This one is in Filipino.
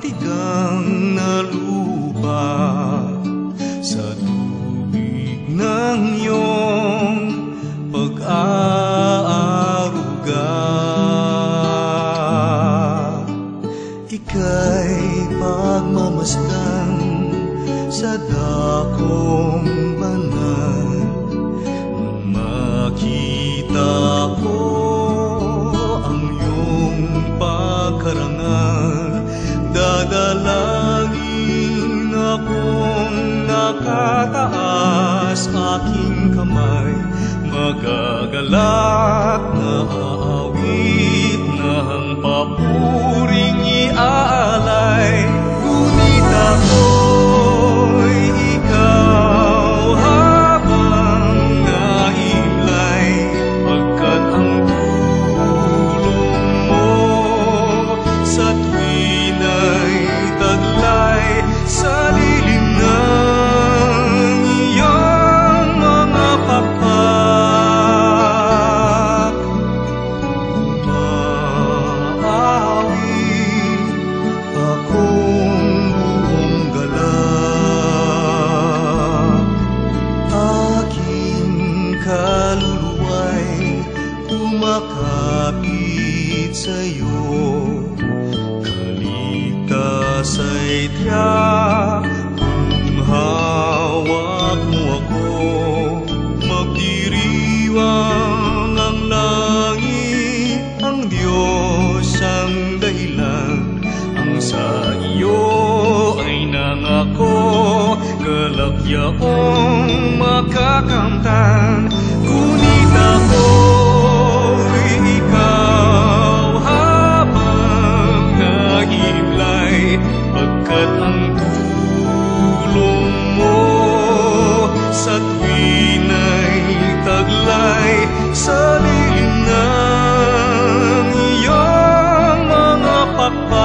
tigang na lupa sa tubig ng iyong pag-aaruga. Ika'y pagmamasdan sa dakong banal. Nung makita ko ang iyong pagkarangal, dadalangin akong nakataas aking kamay, magagalak na aawit ng papuring iaalay. Ngunit ako'y ikaw habang naimlay, pagkat ang tulong mo sa tuwin ay taglay sa lilim ng iyong mga pakpak. Umaawi akong buong galak, aking kaluluwa'y tumakapit sa'yo. Kaligtas ay tiyak kung hawak mo ako, magdiriwang ang langit, ang Diyos ang dahilan, ang sa iyo ay nangako, galak yaong makakamtan. Ngunit ako'y ikaw habang nahimlay, pagkat ang tulong mo sa tuwin ay taglay sa lilim ng iyong mga pakpak.